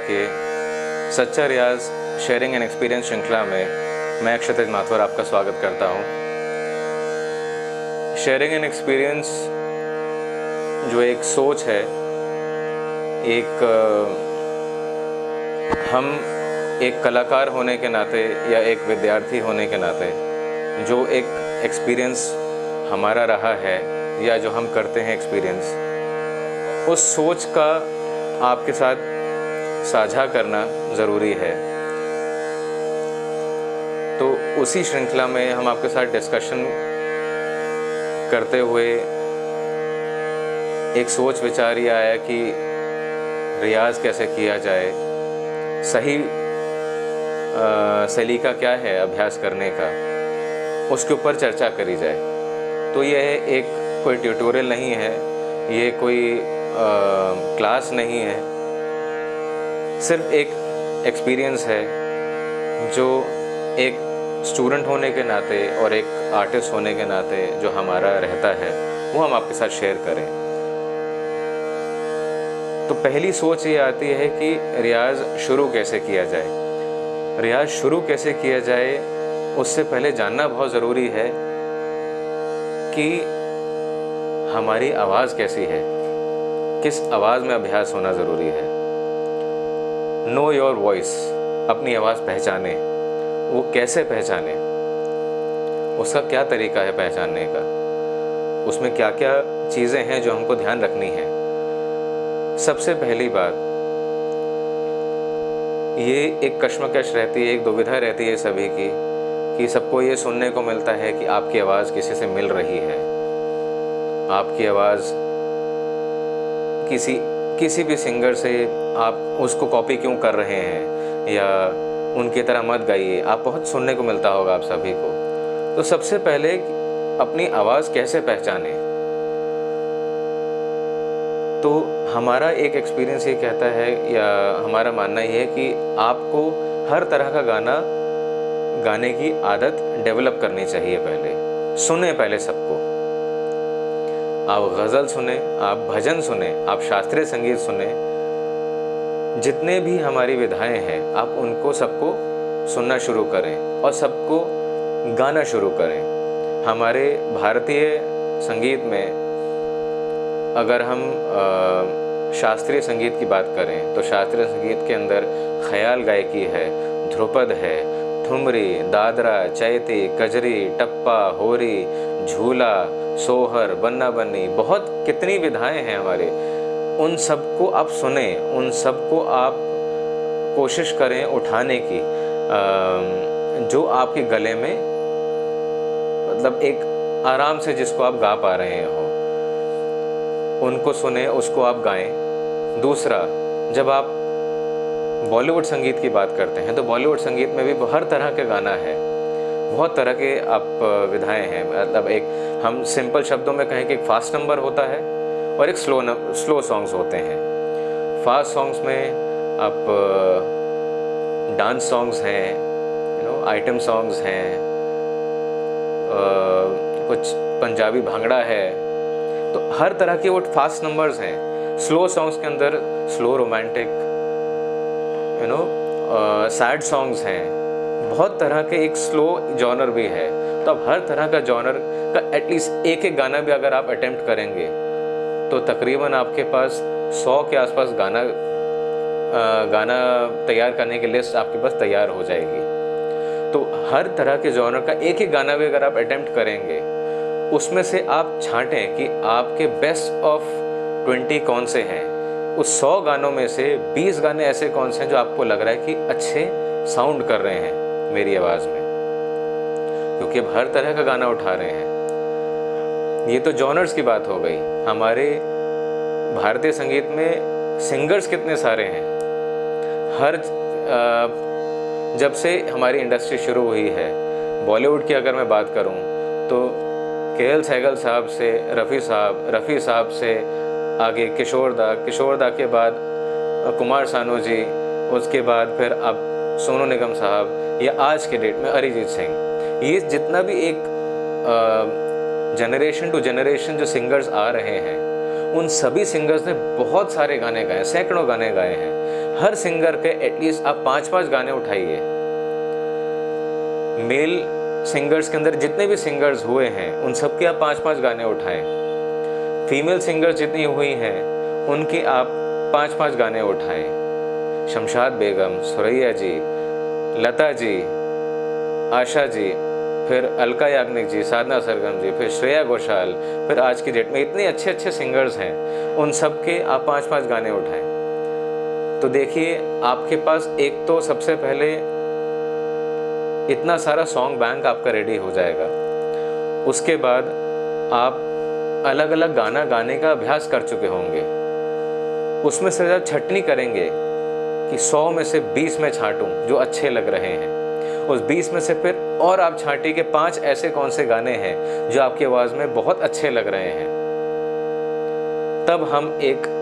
के सच्चा रियाज sharing and experience श्रृंखला में मैं क्षितिज माथुर आपका स्वागत करता हूँ। शेयरिंग एंड एक्सपीरियंस जो एक सोच है, हम एक कलाकार होने के नाते या एक विद्यार्थी होने के नाते जो एक एक्सपीरियंस हमारा रहा है या जो हम करते हैं एक्सपीरियंस, उस सोच का आपके साथ साझा करना ज़रूरी है। तो उसी श्रृंखला में हम आपके साथ डिस्कशन करते हुए एक सोच विचार ये आया कि रियाज़ कैसे किया जाए, सही सलीका क्या है अभ्यास करने का, उसके ऊपर चर्चा करी जाए। तो यह एक कोई ट्यूटोरियल नहीं है, ये कोई क्लास नहीं है, सिर्फ एक एक्सपीरियंस है जो एक स्टूडेंट होने के नाते और एक आर्टिस्ट होने के नाते जो हमारा रहता है वो हम आपके साथ शेयर करें। तो पहली सोच ये आती है कि रियाज़ शुरू कैसे किया जाए। रियाज़ शुरू कैसे किया जाए उससे पहले जानना बहुत ज़रूरी है कि हमारी आवाज़ कैसी है, किस आवाज़ में अभ्यास होना ज़रूरी है। नो योर वॉइस, अपनी आवाज़ पहचाने। वो कैसे पहचाने, उसका क्या तरीका है पहचानने का, उसमें क्या क्या चीज़ें हैं जो हमको ध्यान रखनी है। सबसे पहली बात, ये एक कश्मकश रहती है, एक दुविधा रहती है सभी की कि सबको ये सुनने को मिलता है कि आपकी आवाज़ किसी से मिल रही है, आपकी आवाज़ किसी भी सिंगर से आप उसको कॉपी क्यों कर रहे हैं या उनकी तरह मत गाइए। आप बहुत सुनने को मिलता होगा आप सभी को। तो सबसे पहले अपनी आवाज़ कैसे पहचाने। तो हमारा एक एक्सपीरियंस ये कहता है या हमारा मानना ये है कि आपको हर तरह का गाना गाने की आदत डेवलप करनी चाहिए। पहले सुने, पहले सबको। आप गज़ल सुने, आप भजन सुने, आप शास्त्रीय संगीत सुने, जितने भी हमारी विधाएं हैं आप उनको सबको सुनना शुरू करें और सबको गाना शुरू करें। हमारे भारतीय संगीत में अगर हम शास्त्रीय संगीत की बात करें तो शास्त्रीय संगीत के अंदर ख्याल गायकी है, ध्रुपद है, ठुमरी, दादरा, चैती, कजरी, टप्पा, होरी, झूला, सोहर, बन्ना बन्नी, बहुत कितनी विधाएं हैं हमारे। उन सबको आप सुने, उन सबको आप कोशिश करें उठाने की जो आपके गले में मतलब एक आराम से जिसको आप गा पा रहे हो, उनको सुने, उसको आप गाएं। दूसरा, जब आप बॉलीवुड संगीत की बात करते हैं तो बॉलीवुड संगीत में भी हर तरह के गाना है, बहुत तरह के आप विधाएं हैं। मतलब एक हम सिंपल शब्दों में कहें कि एक फास्ट नंबर होता है और एक स्लो सॉन्ग्स होते हैं। फास्ट सॉन्ग्स में आप डांस सॉन्ग्स हैं, आइटम सॉन्ग्स हैं, कुछ पंजाबी भांगड़ा है, तो हर तरह के वो फास्ट नंबर्स हैं। स्लो सॉन्ग्स के अंदर स्लो रोमांटिक, सैड सॉन्ग्स हैं, बहुत तरह के एक स्लो जॉनर भी है। तो अब हर तरह का जॉनर का एटलीस्ट एक एक गाना भी अगर आप अटेम्प्ट करेंगे तो तकरीबन आपके पास 100 के आसपास गाना तैयार करने की लिस्ट आपके पास तैयार हो जाएगी। तो हर तरह के जॉनर का एक एक गाना भी अगर आप अटेम्प्ट करेंगे, उसमें से आप छांटें कि आपके बेस्ट ऑफ 20 कौन से हैं। उस 100 गानों में से 20 गाने ऐसे कौन से हैं जो आपको लग रहा है कि अच्छे साउंड कर रहे हैं मेरी आवाज़ में, क्योंकि अब हर तरह का गाना उठा रहे हैं। ये तो जॉनर्स की बात हो गई। हमारे भारतीय संगीत में सिंगर्स कितने सारे हैं। जब से हमारी इंडस्ट्री शुरू हुई है, बॉलीवुड की अगर मैं बात करूं तो के.एल. सहगल साहब से रफ़ी साहब से आगे किशोर दा के बाद कुमार सानू जी, उसके बाद फिर अब सोनू निगम साहब, या आज के डेट में अरिजीत सिंह। ये जितना भी एक जनरेशन टू जनरेशन जो सिंगर्स आ रहे हैं, उन सभी सिंगर्स ने बहुत सारे गाने गाए, सैकड़ों गाने गाए हैं। हर सिंगर के एटलीस्ट आप 5-5 गाने उठाइए। मेल सिंगर्स के अंदर जितने भी सिंगर्स हुए हैं उन सब के आप 5-5 गाने उठाएं। फीमेल सिंगर्स जितनी हुई हैं उनके आप 5-5 गाने उठाएं। शमशाद बेगम, सुरैया जी, लता जी, आशा जी, फिर अलका याग्निक जी, साधना सरगम जी, फिर श्रेया घोषाल, फिर आज की डेट में इतने अच्छे अच्छे सिंगर्स हैं, उन सब के आप 5-5 गाने उठाएं। तो देखिए आपके पास एक तो सबसे पहले इतना सारा सॉन्ग बैंक आपका रेडी हो जाएगा। उसके बाद आप अलग अलग गाना गाने का अभ्यास कर चुके होंगे। उसमें से जब छटनी करेंगे कि 100 में से 20 में छांटूं जो अच्छे लग रहे हैं, उस 20 में से फिर और आप छांटिए कि 5 ऐसे कौन से गाने हैं जो आपकी आवाज़ में बहुत अच्छे लग रहे हैं। तब हम एक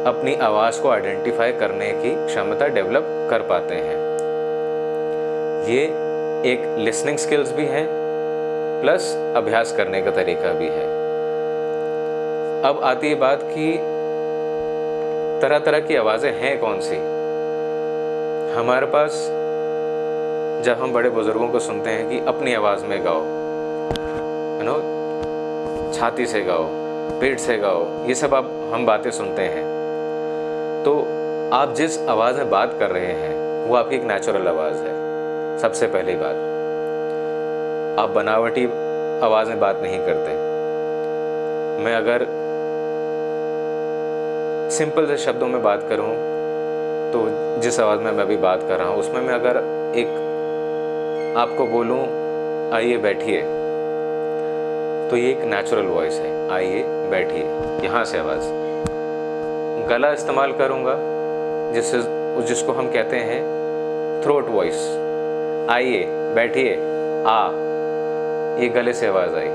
अपनी आवाज़ को आइडेंटिफाई करने की क्षमता डेवलप कर पाते हैं। ये एक लिसनिंग स्किल्स भी है प्लस अभ्यास करने का तरीका भी है। अब आती है बात कि तरह तरह की आवाज़ें हैं कौन सी। हमारे पास जब हम बड़े बुजुर्गों को सुनते हैं कि अपनी आवाज़ में गाओ, छाती से गाओ, पेट से गाओ, ये सब हम बातें सुनते हैं। तो आप जिस आवाज़ में बात कर रहे हैं वो आपकी एक नेचुरल आवाज़ है। सबसे पहली बात, आप बनावटी आवाज़ में बात नहीं करते। मैं अगर सिंपल से शब्दों में बात करूं तो जिस आवाज़ में मैं अभी बात कर रहा हूं उसमें मैं अगर एक आपको बोलूं आइए बैठिए, तो ये एक नेचुरल वॉइस है, आइए बैठिए, यहाँ से आवाज़। गला इस्तेमाल करूँगा जिसको हम कहते हैं थ्रोट वॉइस, आइए बैठिए, आ, ये गले से आवाज़ आई।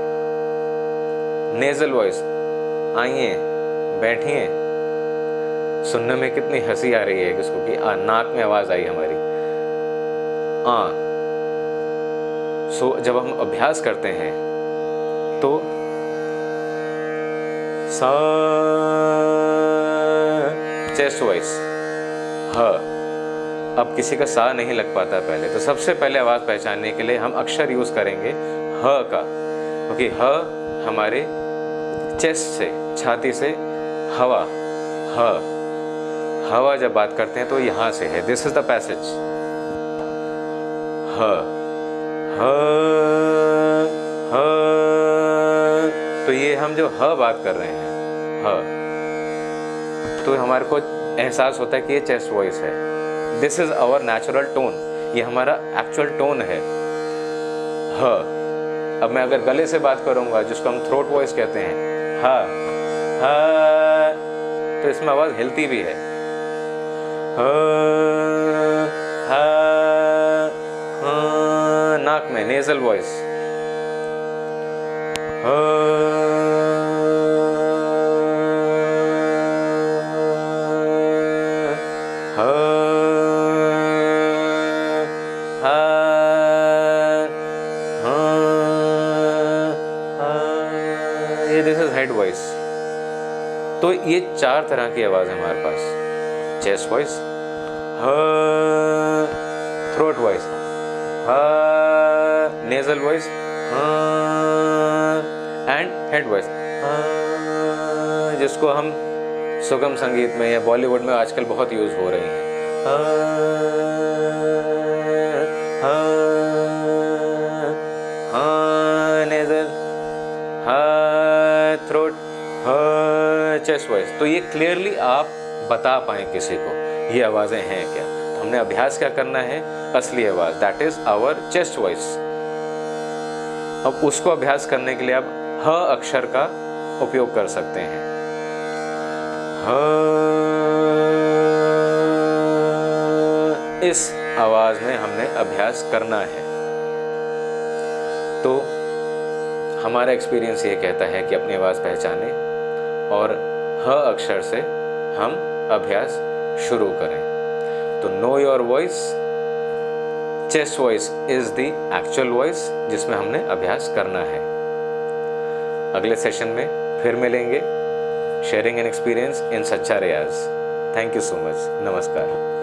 नेज़ल वॉइस, आइए बैठिए, सुनने में कितनी हंसी आ रही है किसको कि नाक में आवाज़ आई हमारी, सो जब हम अभ्यास करते हैं तो सा, चेस्ट वॉइस, ह। अब किसी का सा नहीं लग पाता पहले, तो सबसे पहले आवाज़ पहचानने के लिए हम अक्षर यूज़ करेंगे ह का, क्योंकि ह हमारे चेस्ट से, छाती से हवा, हवा जब बात करते हैं तो यहाँ से है, दिस इज द पैसेज, तो ये हम जो बात कर रहे हैं, तो हमारे को एहसास होता है कि ये चेस्ट वॉइस है। This is our natural tone, ये हमारा एक्चुअल टोन है, अब मैं अगर गले से बात करूंगा जिसको हम थ्रोट वॉइस कहते हैं, तो इसमें आवाज़ हिलती भी है, नाक में nasal voice, this is head voice. तो ये 4 तरह की आवाज़ है हमारे पास, chest voice, throat voice, nasal voice and head voice, जिसको हम सुगम संगीत में या बॉलीवुड में आजकल बहुत यूज़ हो रही हैं। Nasal, throat, chest voice. तो ये क्लियरली आप बता पाएँ किसी को ये आवाज़ें हैं क्या। तो हमने अभ्यास क्या करना है, असली आवाज़, that is our chest voice. अब उसको अभ्यास करने के लिए आप ह अक्षर का उपयोग कर सकते हैं। इस आवाज़ में हमने अभ्यास करना है। तो हमारा एक्सपीरियंस ये कहता है कि अपनी आवाज़ पहचानें और ह अक्षर से हम अभ्यास शुरू करें। तो know your voice, chest voice is the actual voice जिसमें हमने अभ्यास करना है। अगले सेशन में फिर मिलेंगे, शेयरिंग एन एक्सपीरियंस इन सच्चा रियाज। Thank you so much. नमस्कार।